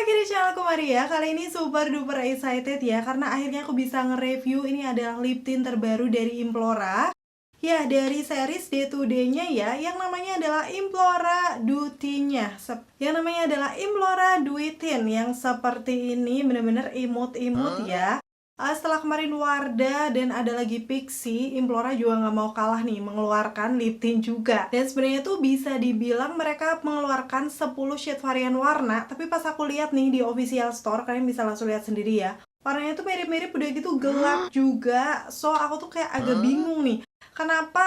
lagi di channelku Maria. Kali ini super duper excited ya, karena akhirnya aku bisa nge-review. Ini adalah lip tint terbaru dari Implora. Ya, dari series Day to Day-nya ya, yang namanya adalah Implora Duty-nya. Yang namanya adalah Implora Dewy Tint, yang seperti ini bener-bener imut-imut ya. Setelah kemarin Wardah dan ada lagi Pixi, Implora juga nggak mau kalah nih mengeluarkan lip tint juga. Dan sebenarnya tuh bisa dibilang mereka mengeluarkan 10 shade varian warna, tapi pas aku lihat nih di official store, kalian bisa langsung lihat sendiri ya. Warnanya tuh mirip-mirip, udah gitu gelap juga. So aku tuh kayak agak bingung nih. Kenapa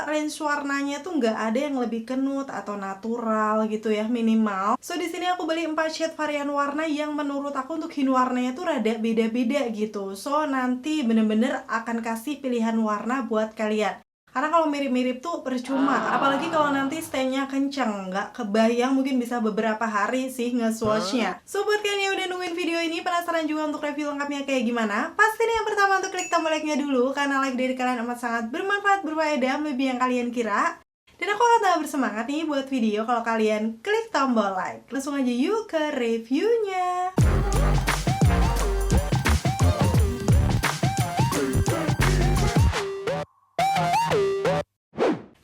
range warnanya tuh nggak ada yang lebih kenut atau natural gitu ya, minimal. So di sini aku beli 4 shade varian warna yang menurut aku untuk hue warnanya tuh rada beda-beda gitu. So nanti bener-bener akan kasih pilihan warna buat kalian. Karena kalau mirip-mirip tuh percuma, apalagi kalau nanti stay-nya kenceng, nggak kebayang mungkin bisa beberapa hari sih nge-swatch-nya. So buat kalian yang udah nungguin video ini, penasaran juga untuk review lengkapnya kayak gimana? Pastiin yang pertama untuk klik tombol like-nya dulu, karena like dari kalian amat sangat bermanfaat, berfaedah, lebih yang kalian kira. Dan aku akan tambah bersemangat nih buat video kalau kalian klik tombol like. Langsung aja yuk ke reviewnya.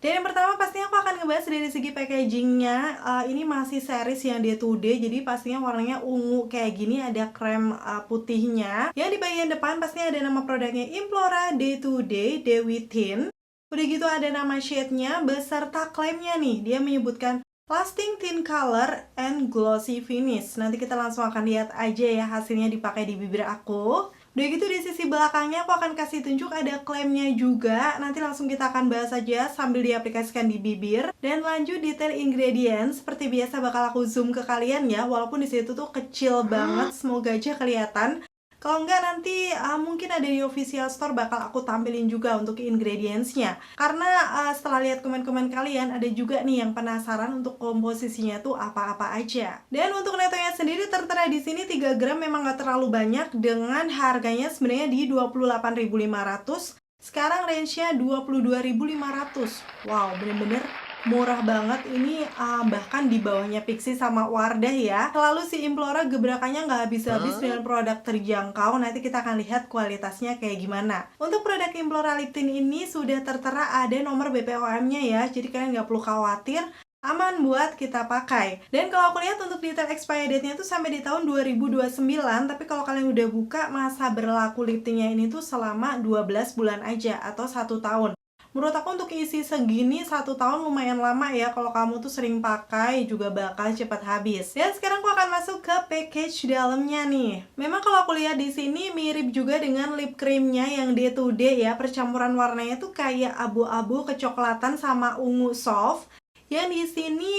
Dan yang pertama pastinya aku akan ngebahas dari segi packagingnya. Ini masih series yang Day to Day, jadi pastinya warnanya ungu kayak gini, ada krem putihnya. Yang di bagian depan pastinya ada nama produknya Implora Day to Day Dewy Tint. Udah gitu ada nama shade-nya beserta klaimnya nih. Dia menyebutkan lasting tint color and glossy finish. Nanti kita langsung akan lihat aja ya hasilnya dipakai di bibir aku. Udah gitu di sisi belakangnya aku akan kasih tunjuk ada klaimnya juga. Nanti langsung kita akan bahas aja sambil diaplikasikan di bibir. Dan lanjut detail ingredients, seperti biasa bakal aku zoom ke kalian ya. Walaupun di situ tuh kecil banget, semoga aja kelihatan. Kalau enggak nanti mungkin ada di official store bakal aku tampilin juga untuk ingredientsnya. Karena setelah lihat komen-komen kalian ada juga nih yang penasaran untuk komposisinya tuh apa-apa aja. Dan untuk netonya sendiri tertera di sini 3 gram, memang nggak terlalu banyak dengan harganya sebenarnya di 28.500. Sekarang range-nya 22.500. Wow, bener-bener murah banget ini, bahkan di bawahnya Pixi sama Wardah ya. Selalu si Implora gebrakannya nggak habis-habis dengan produk terjangkau. Nanti kita akan lihat kualitasnya kayak gimana. Untuk produk Implora Lip Tint ini sudah tertera ada nomor BPOM-nya ya, jadi kalian nggak perlu khawatir, aman buat kita pakai. Dan kalau aku lihat untuk detail expiry date-nya tuh sampai di tahun 2029, tapi kalau kalian udah buka, masa berlaku lip tint-nya ini tuh selama 12 bulan aja atau 1 tahun. Menurut aku untuk isi segini 1 tahun lumayan lama ya. Kalau kamu tuh sering pakai juga bakal cepat habis. Dan sekarang aku akan masuk ke package dalamnya nih. Memang kalau aku lihat di sini mirip juga dengan lip creamnya yang Day to Day ya. Percampuran warnanya tuh kayak abu-abu kecoklatan sama ungu soft. Yang di sini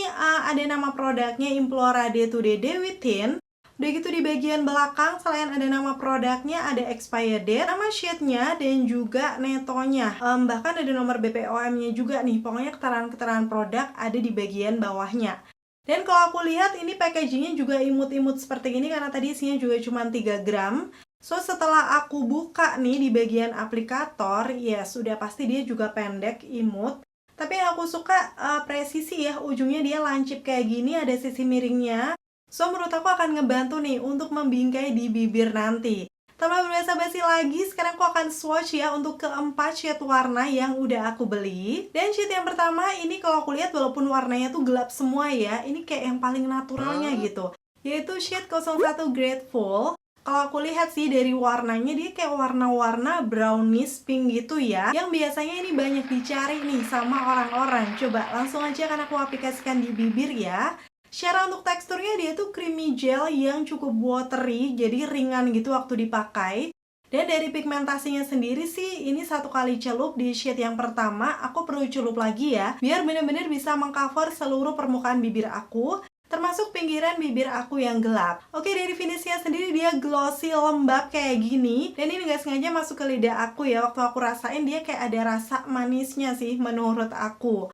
ada nama produknya Implora Day to Day Dewy Tint. Udah gitu di bagian belakang selain ada nama produknya, ada expired date, nama shade-nya, dan juga netonya. Bahkan ada nomor BPOM-nya juga nih. Pokoknya keterangan-keterangan produk ada di bagian bawahnya. Dan kalau aku lihat ini packagingnya juga imut-imut seperti ini karena tadi isinya juga cuma 3 gram. So setelah aku buka nih di bagian aplikator, ya sudah pasti dia juga pendek, imut. Tapi yang aku suka presisi ya, ujungnya dia lancip kayak gini, ada sisi miringnya. So menurut aku akan ngebantu nih untuk membingkai di bibir nanti. Tanpa berbasa-basi lagi, sekarang aku akan swatch ya untuk keempat shade warna yang udah aku beli. Dan shade yang pertama ini kalau aku lihat walaupun warnanya tuh gelap semua ya, ini kayak yang paling naturalnya gitu. Yaitu shade 01 Grateful. Kalau aku lihat sih dari warnanya dia kayak warna-warna brownish pink gitu ya. Yang biasanya ini banyak dicari nih sama orang-orang. Coba langsung aja kan aku aplikasikan di bibir ya. Secara untuk teksturnya dia tuh creamy gel yang cukup watery, jadi ringan gitu waktu dipakai. Dan dari pigmentasinya sendiri sih, ini 1 kali celup di shade yang pertama, aku perlu celup lagi ya, biar bener-bener bisa mengcover seluruh permukaan bibir aku, termasuk pinggiran bibir aku yang gelap. Oke, dari finishnya sendiri dia glossy, lembab kayak gini. Dan ini gak sengaja masuk ke lidah aku ya, waktu aku rasain dia kayak ada rasa manisnya sih menurut aku.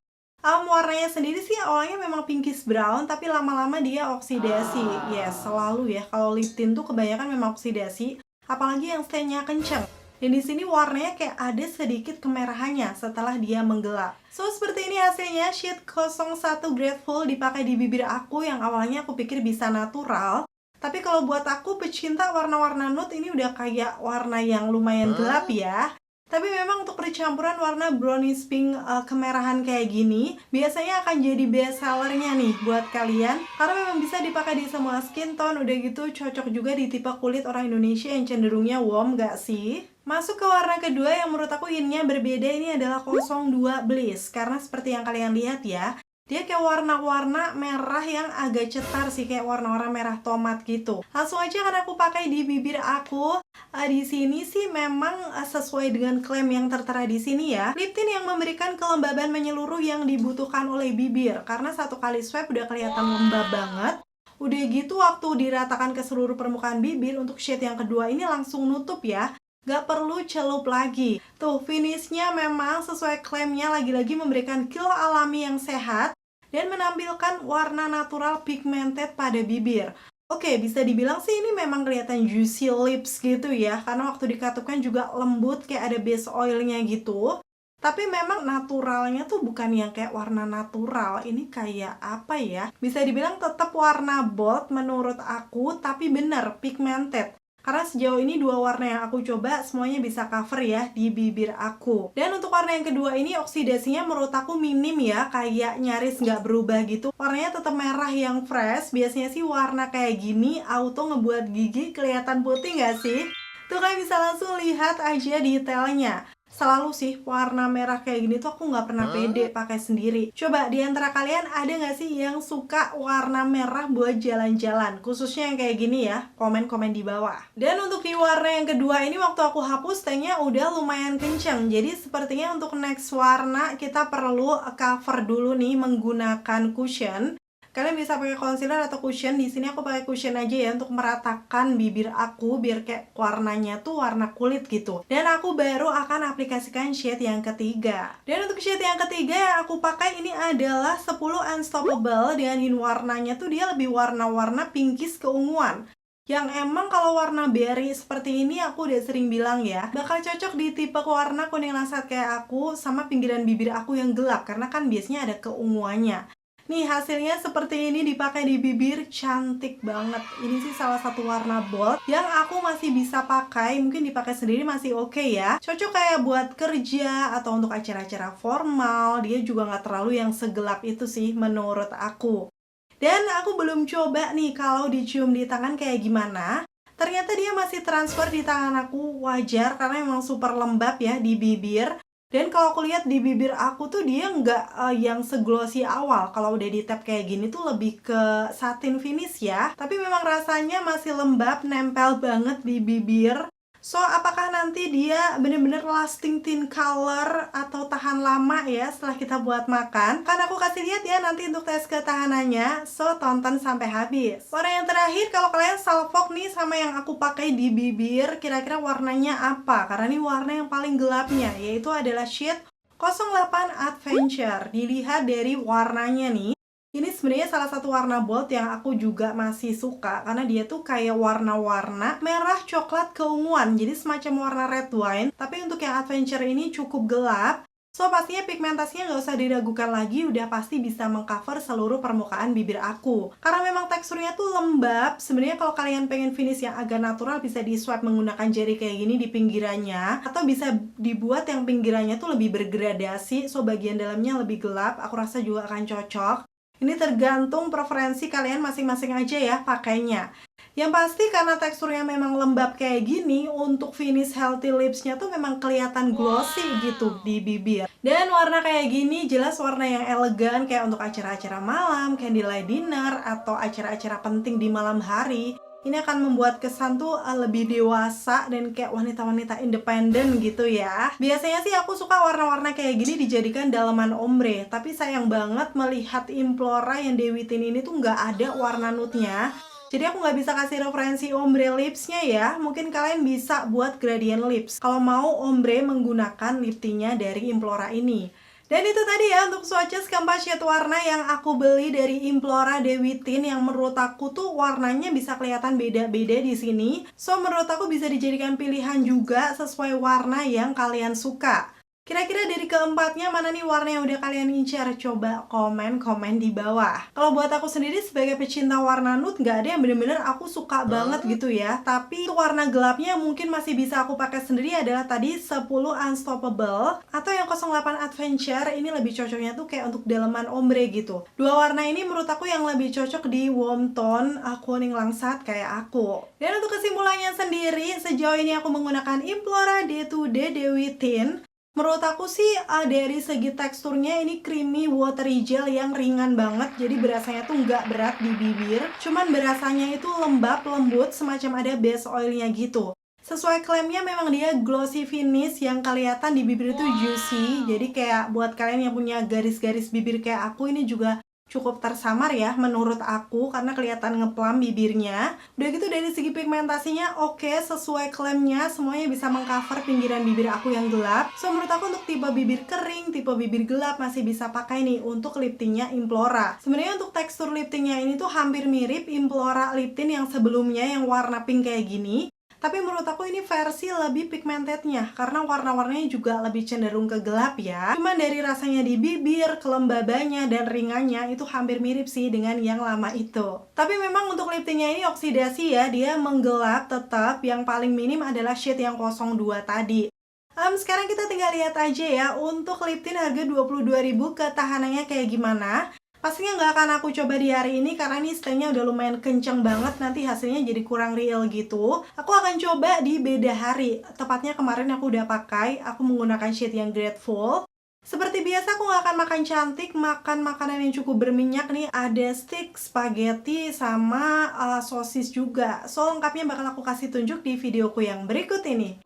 Warnanya sendiri sih awalnya memang pinkish brown, tapi lama-lama dia oksidasi. Yes, selalu ya kalau lip tint tuh kebanyakan memang oksidasi, apalagi yang stay-nya kenceng. Dan di sini warnanya kayak ada sedikit kemerahannya setelah dia menggelap. So seperti ini hasilnya shade 01 Grateful dipakai di bibir aku yang awalnya aku pikir bisa natural. Tapi kalau buat aku pecinta warna-warna nude ini udah kayak warna yang lumayan gelap ya. Tapi memang untuk percampuran warna brownish pink kemerahan kayak gini biasanya akan jadi best sellernya nih buat kalian, karena memang bisa dipakai di semua skin tone. Udah gitu cocok juga di tipe kulit orang Indonesia yang cenderungnya warm gak sih? Masuk ke warna kedua yang menurut aku innya berbeda, ini adalah 02 Bliss. Karena seperti yang kalian lihat ya, dia kayak warna-warna merah yang agak cetar sih, kayak warna-warna merah tomat gitu. Langsung aja kan aku pakai di bibir aku. Di sini sih memang sesuai dengan klaim yang tertera di sini ya. Lip tint yang memberikan kelembaban menyeluruh yang dibutuhkan oleh bibir. Karena satu kali swipe udah kelihatan lembab banget. Udah gitu waktu diratakan ke seluruh permukaan bibir, untuk shade yang kedua ini langsung nutup ya. Gak perlu celup lagi. Tuh, finishnya memang sesuai klaimnya, lagi-lagi memberikan glow alami yang sehat dan menampilkan warna natural pigmented pada bibir. Oke, bisa dibilang sih ini memang kelihatan juicy lips gitu ya, karena waktu dikatupkan juga lembut, kayak ada base oilnya gitu. Tapi memang naturalnya tuh bukan yang kayak warna natural, ini kayak apa ya? Bisa dibilang tetap warna bold menurut aku, tapi bener pigmented. Karena sejauh ini dua warna yang aku coba semuanya bisa cover ya di bibir aku. Dan untuk warna yang kedua ini oksidasinya menurut aku minim ya, kayak nyaris nggak berubah gitu. Warnanya tetap merah yang fresh. Biasanya sih warna kayak gini auto ngebuat gigi kelihatan putih nggak sih? Tuh kalian bisa langsung lihat aja detailnya. Selalu sih warna merah kayak gini tuh aku nggak pernah pede pakai sendiri. Coba di antara kalian ada nggak sih yang suka warna merah buat jalan-jalan? Khususnya yang kayak gini ya, komen-komen di bawah. Dan untuk di warna yang kedua ini waktu aku hapus tagnya udah lumayan kenceng. Jadi sepertinya untuk next warna kita perlu cover dulu nih menggunakan cushion. Kalian bisa pakai concealer atau cushion. Di sini aku pakai cushion aja ya untuk meratakan bibir aku biar kayak warnanya tuh warna kulit gitu. Dan aku baru akan aplikasikan shade yang ketiga. Dan untuk shade yang ketiga yang aku pakai ini adalah 10 Unstoppable. Dengan hint warnanya tuh dia lebih warna-warna pinkish keunguan. Yang emang kalau warna berry seperti ini aku udah sering bilang ya, bakal cocok di tipe warna kuning langsat kayak aku sama pinggiran bibir aku yang gelap, karena kan biasanya ada keunguannya. Nih hasilnya seperti ini dipakai di bibir, cantik banget. Ini sih salah satu warna bold yang aku masih bisa pakai, mungkin dipakai sendiri masih oke ya. Cocok kayak buat kerja atau untuk acara-acara formal, dia juga nggak terlalu yang segelap itu sih menurut aku. Dan aku belum coba nih kalau dicium di tangan kayak gimana. Ternyata dia masih transfer di tangan aku, wajar karena emang super lembab ya di bibir. Dan kalau aku lihat di bibir aku tuh dia nggak yang seglossy awal. Kalau udah di tap kayak gini tuh lebih ke satin finish ya. Tapi memang rasanya masih lembab, nempel banget di bibir. So, apakah nanti dia bener-bener lasting tint color atau tahan lama ya setelah kita buat makan? Kan aku kasih lihat ya nanti untuk tes ketahanannya. So, tonton sampai habis. Warna yang terakhir, kalau kalian salfok nih sama yang aku pakai di bibir, kira-kira warnanya apa? Karena ini warna yang paling gelapnya, yaitu adalah shade 08 Adventure. Dilihat dari warnanya nih. Ini sebenarnya salah satu warna bold yang aku juga masih suka karena dia tuh kayak warna-warna merah coklat keunguan, jadi semacam warna red wine. Tapi untuk yang Adventure ini cukup gelap, so pastinya pigmentasinya nggak usah diragukan lagi, udah pasti bisa mengcover seluruh permukaan bibir aku. Karena memang teksturnya tuh lembab. Sebenarnya kalau kalian pengen finish yang agak natural bisa di swipe menggunakan jari kayak gini di pinggirannya, atau bisa dibuat yang pinggirannya tuh lebih bergradasi, so bagian dalamnya lebih gelap. Aku rasa juga akan cocok. Ini tergantung preferensi kalian masing-masing aja ya pakainya. Yang pasti karena teksturnya memang lembab kayak gini, untuk finish healthy lipsnya tuh memang kelihatan glossy gitu di bibir. Dan warna kayak gini jelas warna yang elegan kayak untuk acara-acara malam, candlelight dinner, atau acara-acara penting di malam hari. Ini akan membuat kesan tuh lebih dewasa dan kayak wanita-wanita independen gitu ya. Biasanya sih aku suka warna-warna kayak gini dijadikan dalaman ombre. Tapi sayang banget melihat Implora yang Dewi Tint ini tuh nggak ada warna nude-nya. Jadi aku nggak bisa kasih referensi ombre lipsnya ya. Mungkin kalian bisa buat gradient lips kalau mau ombre menggunakan lip tintnya dari Implora ini. Dan itu tadi ya untuk swatches keempat shade warna yang aku beli dari Implora Dewi Tint, yang menurut aku tuh warnanya bisa kelihatan beda-beda di sini. So menurut aku bisa dijadikan pilihan juga sesuai warna yang kalian suka. Kira-kira dari keempatnya mana nih warna yang udah kalian incar? Coba komen di bawah. Kalau buat aku sendiri sebagai pecinta warna nude, nggak ada yang bener-bener aku suka banget gitu ya. Tapi untuk warna gelapnya mungkin masih bisa aku pakai sendiri adalah tadi 10 Unstoppable atau yang 08 Adventure. Ini lebih cocoknya tuh kayak untuk daleman ombre gitu. Dua warna ini menurut aku yang lebih cocok di warm tone kuning langsat kayak aku. Dan untuk kesimpulannya sendiri, sejauh ini aku menggunakan Implora Day2Day Dewy Tint. Menurut aku sih dari segi teksturnya ini creamy watery gel yang ringan banget. Jadi berasanya tuh nggak berat di bibir. Cuman berasanya itu lembab, lembut, semacam ada base oilnya gitu. Sesuai klaimnya memang dia glossy finish yang kelihatan di bibir itu juicy. Jadi kayak buat kalian yang punya garis-garis bibir kayak aku ini juga cukup tersamar ya menurut aku karena kelihatan ngeplam bibirnya. Udah gitu dari segi pigmentasinya oke, sesuai klaimnya semuanya bisa mengcover pinggiran bibir aku yang gelap. So menurut aku untuk tipe bibir kering, tipe bibir gelap masih bisa pakai nih untuk lip tintnya Implora. Sebenarnya untuk tekstur lip tintnya ini tuh hampir mirip Implora lip tint yang sebelumnya yang warna pink kayak gini. Tapi menurut aku ini versi lebih pigmentednya karena warna-warnanya juga lebih cenderung ke gelap ya. Cuman dari rasanya di bibir, kelembabannya, dan ringannya itu hampir mirip sih dengan yang lama itu. Tapi memang untuk lip tintnya ini oksidasi ya, dia menggelap tetap. Yang paling minim adalah shade yang 02 tadi. Sekarang kita tinggal lihat aja ya untuk lip tint harga 22.000 ketahanannya kayak gimana. Pastinya nggak akan aku coba di hari ini karena ini stay-nya udah lumayan kenceng banget, nanti hasilnya jadi kurang real gitu. Aku akan coba di beda hari, tepatnya kemarin aku udah pakai, aku menggunakan shade yang Grateful. Seperti biasa aku nggak akan makan cantik, makan makanan yang cukup berminyak nih. Ada steak, spaghetti, sama sosis juga. So lengkapnya bakal aku kasih tunjuk di videoku yang berikut ini.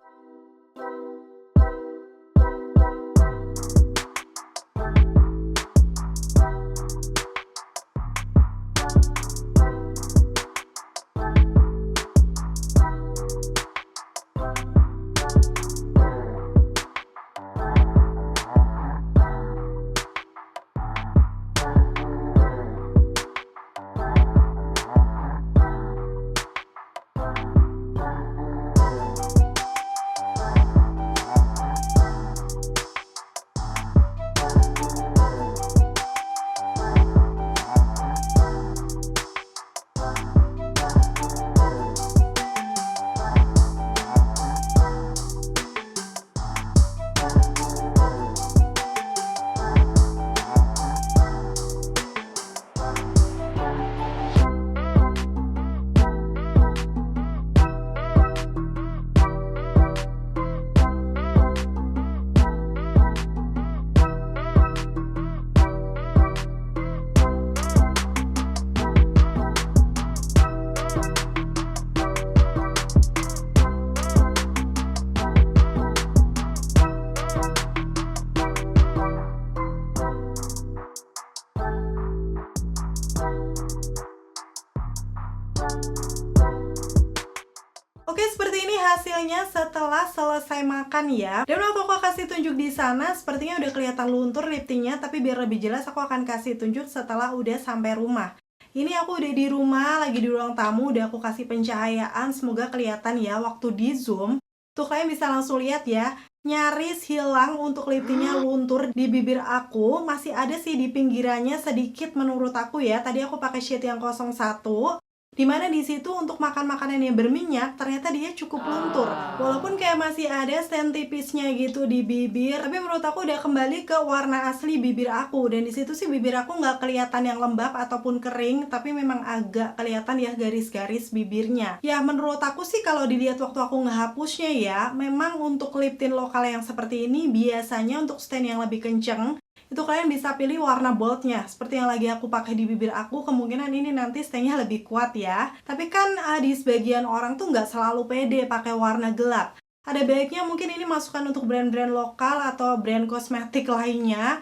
Oke, seperti ini hasilnya setelah selesai makan ya. Dan waktu aku kasih tunjuk di sana, sepertinya udah kelihatan luntur lip tintnya, tapi biar lebih jelas aku akan kasih tunjuk setelah udah sampai rumah. Ini aku udah di rumah, lagi di ruang tamu, udah aku kasih pencahayaan, semoga kelihatan ya waktu di zoom. Tuh kalian bisa langsung lihat ya, nyaris hilang untuk lip tintnya luntur di bibir aku. Masih ada sih di pinggirannya sedikit menurut aku ya. Tadi aku pakai shade yang 01. Dimana di situ untuk makan makanan yang berminyak ternyata dia cukup luntur. Walaupun kayak masih ada stain tipisnya gitu di bibir, tapi menurut aku udah kembali ke warna asli bibir aku. Dan di situ sih bibir aku nggak kelihatan yang lembab ataupun kering, tapi memang agak kelihatan ya garis-garis bibirnya. Ya menurut aku sih kalau dilihat waktu aku ngehapusnya ya, memang untuk lip tint lokal yang seperti ini biasanya untuk stain yang lebih kenceng itu kalian bisa pilih warna boldnya. Seperti yang lagi aku pakai di bibir aku, kemungkinan ini nanti stay-nya lebih kuat ya. Tapi kan di sebagian orang tuh nggak selalu pede pakai warna gelap. Ada baiknya mungkin ini masukan untuk brand-brand lokal atau brand kosmetik lainnya.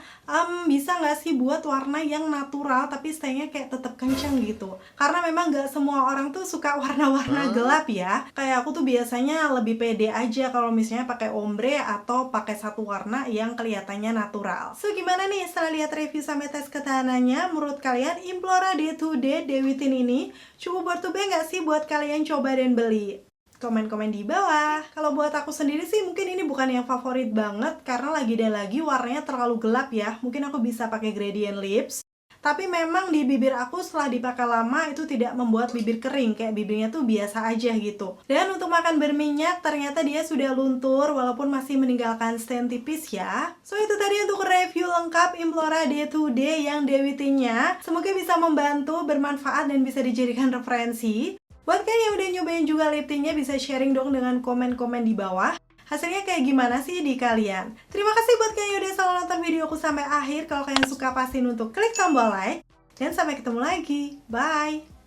Bisa nggak sih buat warna yang natural tapi stay-nya kayak tetap kenceng gitu. Karena memang nggak semua orang tuh suka warna-warna gelap ya. Kayak aku tuh biasanya lebih pede aja kalau misalnya pakai ombre atau pakai satu warna yang kelihatannya natural. So gimana nih setelah lihat review sampai tes ketahanannya, menurut kalian Implora Day2Day Dewy Tint ini cukup worth to buy nggak sih buat kalian coba dan beli? komen-komen di bawah. Kalau buat aku sendiri sih mungkin ini bukan yang favorit banget karena lagi dan lagi warnanya terlalu gelap ya. Mungkin aku bisa pakai gradient lips. Tapi memang di bibir aku setelah dipakai lama itu tidak membuat bibir kering, kayak bibirnya tuh biasa aja gitu. Dan untuk makan berminyak ternyata dia sudah luntur walaupun masih meninggalkan stain tipis ya. So itu tadi untuk review lengkap Implora Day to Day yang Dewi Tint-nya. Semoga bisa membantu, bermanfaat dan bisa dijadikan referensi. Buat kalian yang udah nyobain juga lip tint-nya bisa sharing dong dengan komen-komen di bawah. Hasilnya kayak gimana sih di kalian? Terima kasih buat kalian yang udah selalu nonton videoku sampai akhir. Kalau kalian suka pastiin untuk klik tombol like. Dan sampai ketemu lagi. Bye!